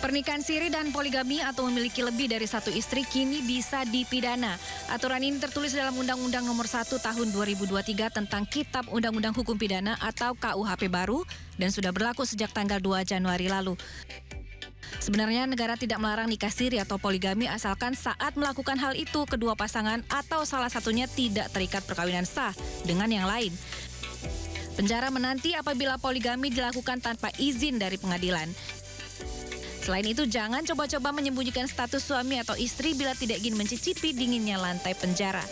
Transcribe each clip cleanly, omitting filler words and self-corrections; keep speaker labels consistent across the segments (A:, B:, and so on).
A: Pernikahan siri dan poligami atau memiliki lebih dari satu istri kini bisa dipidana. Aturan ini tertulis dalam Undang-Undang Nomor 1 Tahun 2023 tentang Kitab Undang-Undang Hukum Pidana atau KUHP baru dan sudah berlaku sejak tanggal 2 Januari lalu. Sebenarnya negara tidak melarang nikah siri atau poligami asalkan saat melakukan hal itu kedua pasangan atau salah satunya tidak terikat perkawinan sah dengan yang lain. Penjara menanti apabila poligami dilakukan tanpa izin dari pengadilan. Selain itu, jangan coba-coba menyembunyikan status suami atau istri bila tidak ingin mencicipi dinginnya lantai penjara.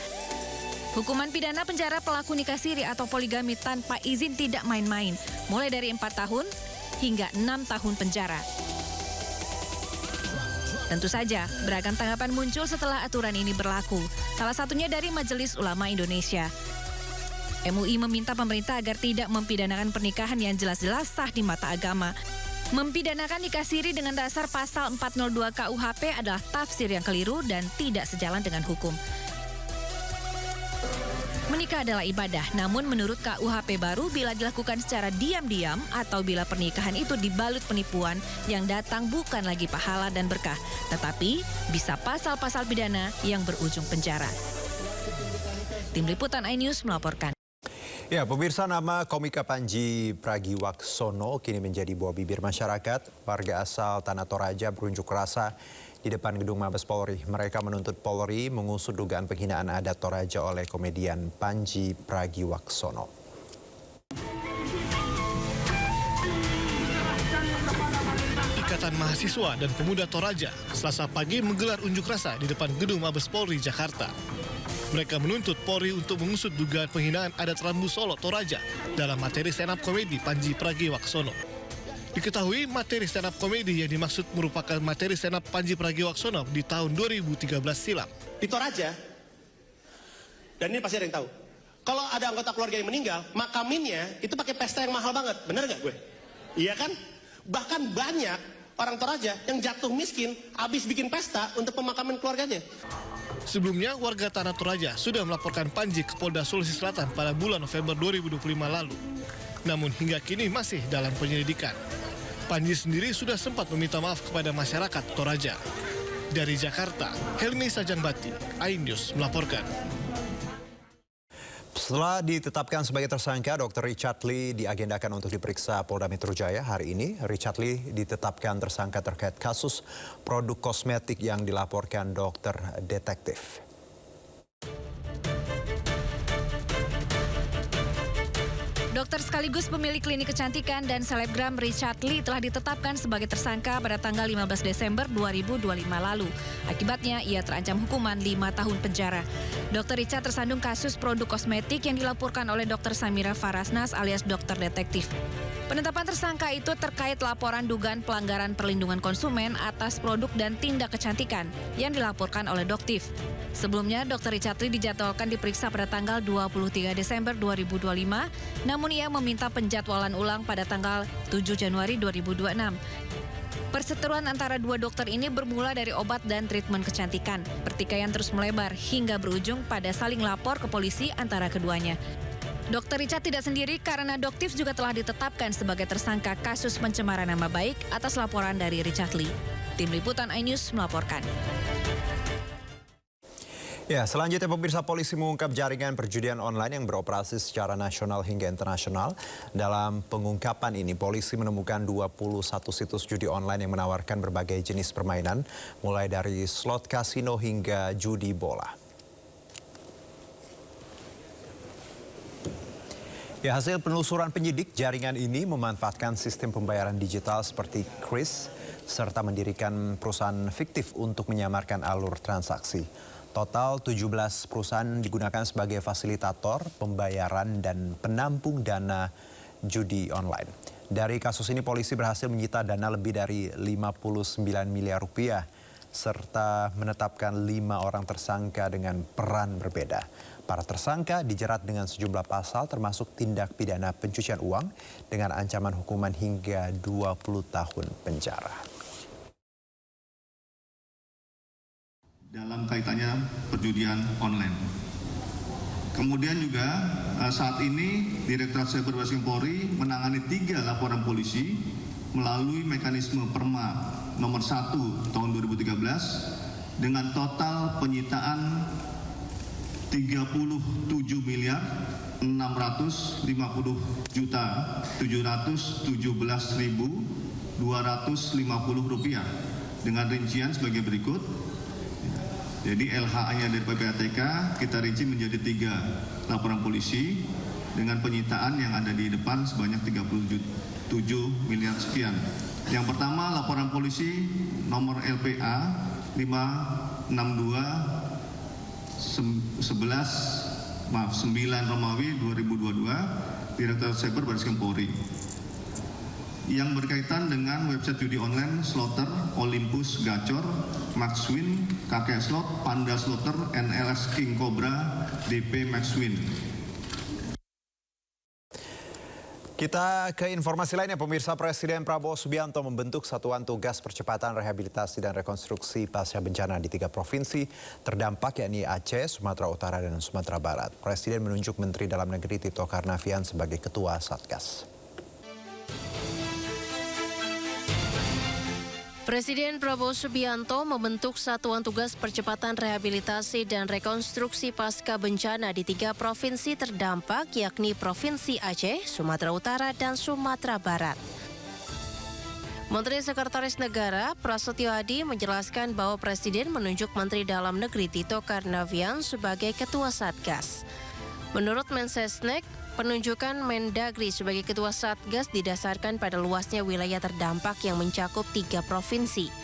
A: Hukuman pidana penjara pelaku nikah siri atau poligami tanpa izin tidak main-main, mulai dari 4 tahun hingga 6 tahun penjara. Tentu saja, beragam tanggapan muncul setelah aturan ini berlaku. Salah satunya dari Majelis Ulama Indonesia. MUI meminta pemerintah agar tidak mempidanakan pernikahan yang jelas-jelas sah di mata agama. Mempidanakan nikah siri dengan dasar pasal 402 KUHP adalah tafsir yang keliru dan tidak sejalan dengan hukum. Menikah adalah ibadah, namun menurut KUHP baru bila dilakukan secara diam-diam atau bila pernikahan itu dibalut penipuan yang datang bukan lagi pahala dan berkah, tetapi bisa pasal-pasal pidana yang berujung penjara. Tim Liputan iNews melaporkan.
B: Ya, pemirsa, nama komika Panji Pragiwaksono kini menjadi buah bibir masyarakat. Warga asal Tanah Toraja berunjuk rasa di depan gedung Mabes Polri. Mereka menuntut Polri mengusut dugaan penghinaan adat Toraja oleh komedian Panji Pragiwaksono.
C: Ikatan Mahasiswa dan Pemuda Toraja Selasa pagi menggelar unjuk rasa di depan gedung Mabes Polri Jakarta. Mereka menuntut Polri untuk mengusut dugaan penghinaan adat Rambu Solo Toraja dalam materi stand-up komedi Panji Pragiwaksono. Diketahui materi stand-up komedi yang dimaksud merupakan materi stand-up Panji Pragiwaksono di tahun 2013 silam.
D: Di Toraja, dan ini pasti ada yang tahu, kalau ada anggota keluarga yang meninggal, makaminnya itu pakai pesta yang mahal banget, bener nggak gue? Iya kan? Bahkan banyak orang Toraja yang jatuh miskin habis bikin pesta untuk pemakaman keluarganya.
C: Sebelumnya, warga Tanah Toraja sudah melaporkan Panji ke Polda Sulawesi Selatan pada bulan November 2025 lalu. Namun hingga kini masih dalam penyelidikan. Panji sendiri sudah sempat meminta maaf kepada masyarakat Toraja. Dari Jakarta, Helmi Sajanbati, iNews melaporkan.
B: Setelah ditetapkan sebagai tersangka, Dr. Richard Lee diagendakan untuk diperiksa Polda Metro Jaya hari ini. Richard Lee ditetapkan tersangka terkait kasus produk kosmetik yang dilaporkan dokter detektif.
A: Dokter sekaligus pemilik klinik kecantikan dan selebgram Richard Lee telah ditetapkan sebagai tersangka pada tanggal 15 Desember 2025 lalu. Akibatnya, ia terancam hukuman 5 tahun penjara. Dr. Richard tersandung kasus produk kosmetik yang dilaporkan oleh Dr. Samira Farasnas alias dokter detektif. Penetapan tersangka itu terkait laporan dugaan pelanggaran perlindungan konsumen atas produk dan tindak kecantikan yang dilaporkan oleh Doktif. Sebelumnya, Dr. Richard Lee dijadwalkan diperiksa pada tanggal 23 Desember 2025, namun ia meminta penjadwalan ulang pada tanggal 7 Januari 2026. Perseteruan antara dua dokter ini bermula dari obat dan treatment kecantikan. Pertikaian terus melebar hingga berujung pada saling lapor ke polisi antara keduanya. Dr. Richard tidak sendiri karena Doktif juga telah ditetapkan sebagai tersangka kasus pencemaran nama baik atas laporan dari Richard Lee. Tim Liputan iNews melaporkan.
B: Ya, selanjutnya pemirsa, polisi mengungkap jaringan perjudian online yang beroperasi secara nasional hingga internasional. Dalam pengungkapan ini, polisi menemukan 21 situs judi online yang menawarkan berbagai jenis permainan, mulai dari slot kasino hingga judi bola. Ya, hasil penelusuran penyidik, jaringan ini memanfaatkan sistem pembayaran digital seperti kris, serta mendirikan perusahaan fiktif untuk menyamarkan alur transaksi. Total 17 perusahaan digunakan sebagai fasilitator, pembayaran, dan penampung dana judi online. Dari kasus ini, polisi berhasil menyita dana lebih dari 59 miliar rupiah, serta menetapkan 5 orang tersangka dengan peran berbeda. Para tersangka dijerat dengan sejumlah pasal termasuk tindak pidana pencucian uang dengan ancaman hukuman hingga 20 tahun penjara.
E: Dalam kaitannya perjudian online. Kemudian juga saat ini Direktorat Cyber Polri menangani 3 laporan polisi melalui mekanisme Perma nomor 1 tahun 2013 dengan total penyitaan 37 miliar 650 juta 717.250 rupiah dengan rincian sebagai berikut. Jadi LHA-nya dari PPATK kita rinci menjadi 3 laporan polisi dengan penyitaan yang ada di depan sebanyak 37 miliar sekian. Yang pertama laporan polisi nomor LPA 562 9 Romawi 2022 Direktur Cyber Barreskrim Polri yang berkaitan dengan website judi online Slotter, Olympus, Gacor, Maxwin, Kakek Slot, Panda Slotter, NLS King Cobra, DP Maxwin.
B: Kita ke informasi lainnya, pemirsa. Presiden Prabowo Subianto membentuk Satuan Tugas Percepatan Rehabilitasi dan Rekonstruksi Pasca Bencana di 3 provinsi terdampak, yakni Aceh, Sumatera Utara, dan Sumatera Barat. Presiden menunjuk Menteri Dalam Negeri Tito Karnavian sebagai Ketua Satgas.
F: Presiden Prabowo Subianto membentuk Satuan Tugas Percepatan Rehabilitasi dan Rekonstruksi Pasca Bencana di 3 provinsi terdampak, yakni Provinsi Aceh, Sumatera Utara, dan Sumatera Barat. Menteri Sekretaris Negara Prasetyo Adi menjelaskan bahwa Presiden menunjuk Menteri Dalam Negeri Tito Karnavian sebagai Ketua Satgas. Menurut Mensesnek, penunjukan Mendagri sebagai Ketua Satgas didasarkan pada luasnya wilayah terdampak yang mencakup 3 provinsi.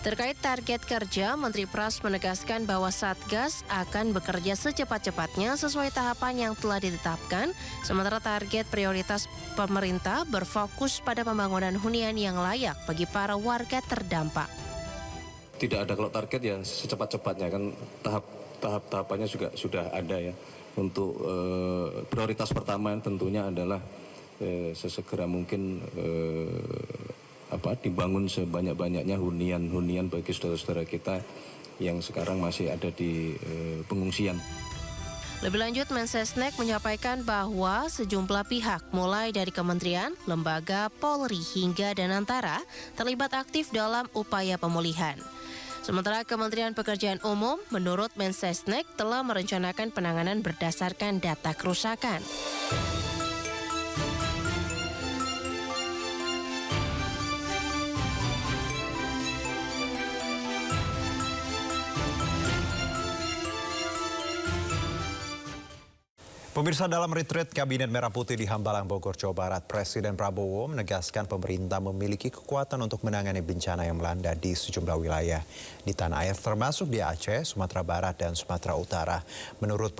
F: Terkait target kerja, Menteri Pras menegaskan bahwa Satgas akan bekerja secepat-cepatnya sesuai tahapan yang telah ditetapkan, sementara target prioritas pemerintah berfokus pada pembangunan hunian yang layak bagi para warga terdampak.
G: Tidak ada kalau target ya secepat-cepatnya, kan tahapannya juga sudah ada ya. Untuk prioritas pertama tentunya adalah sesegera mungkin dibangun sebanyak-banyaknya hunian bagi saudara-saudara kita yang sekarang masih ada di pengungsian.
F: Lebih lanjut, Mensesnek menyampaikan bahwa sejumlah pihak mulai dari kementerian, lembaga, Polri hingga Danantara terlibat aktif dalam upaya pemulihan. Sementara Kementerian Pekerjaan Umum, menurut Mensesnek, telah merencanakan penanganan berdasarkan data kerusakan.
B: Pemirsa, dalam retreat Kabinet Merah Putih di Hambalang, Bogor, Jawa Barat, Presiden Prabowo menegaskan pemerintah memiliki kekuatan untuk menangani bencana yang melanda di sejumlah wilayah di tanah air, termasuk di Aceh, Sumatera Barat, dan Sumatera Utara. Menurut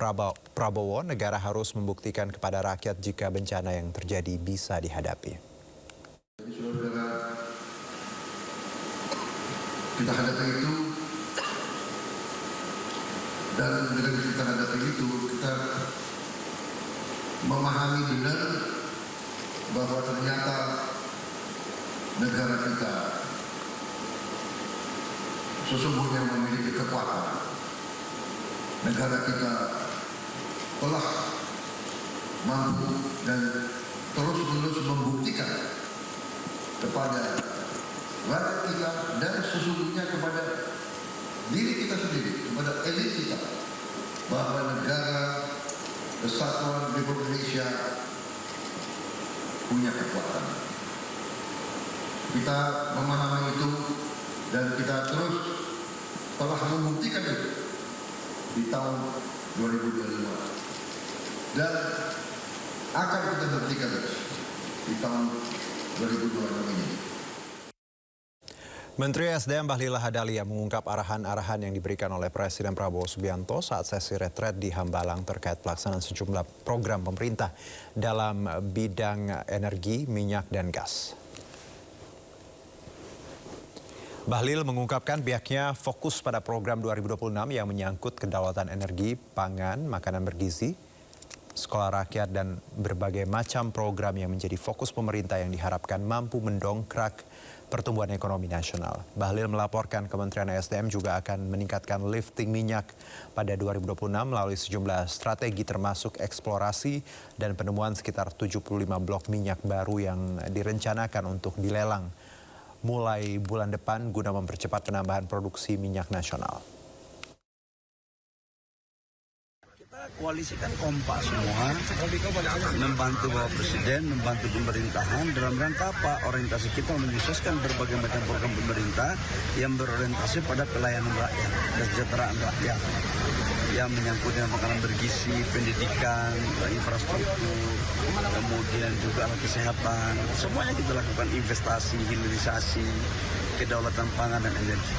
B: Prabowo, negara harus membuktikan kepada rakyat jika bencana yang terjadi bisa dihadapi.
H: Jadi saudara-saudara, kita hadapi itu, dan dengan kita hadapi itu, kita memahami benar bahwa ternyata negara kita sesungguhnya memiliki kekuatan. Negara kita telah mampu dan terus-menerus membuktikan kepada rakyat kita dan sesungguhnya kepada diri kita sendiri, kepada elit kita, bahwa negara Kesatuan Republik Indonesia punya kekuatan. Kita memahami itu dan kita terus telah membuktikan itu di tahun 2025 dan akan kita buktikan di tahun 2026 ini.
B: Menteri SDM Bahlil Lahadalia mengungkap arahan-arahan yang diberikan oleh Presiden Prabowo Subianto saat sesi retret di Hambalang terkait pelaksanaan sejumlah program pemerintah dalam bidang energi, minyak, dan gas. Bahlil mengungkapkan pihaknya fokus pada program 2026 yang menyangkut kedaulatan energi, pangan, makanan bergizi, sekolah rakyat, dan berbagai macam program yang menjadi fokus pemerintah yang diharapkan mampu mendongkrak pertumbuhan ekonomi nasional. Bahlil melaporkan Kementerian ESDM juga akan meningkatkan lifting minyak pada 2026 melalui sejumlah strategi termasuk eksplorasi dan penemuan sekitar 75 blok minyak baru yang direncanakan untuk dilelang mulai bulan depan guna mempercepat penambahan produksi minyak nasional.
I: Koalisi kan kompak semua, membantu Bapak Presiden, membantu pemerintahan dalam rangka apa? Orientasi kita menyukseskan berbagai macam program pemerintah yang berorientasi pada pelayanan rakyat, kesejahteraan rakyat, yang menyangkut dengan makanan bergizi, pendidikan, infrastruktur, kemudian juga alat kesehatan. Semuanya kita lakukan investasi, hilirisasi, kedaulatan pangan dan energi.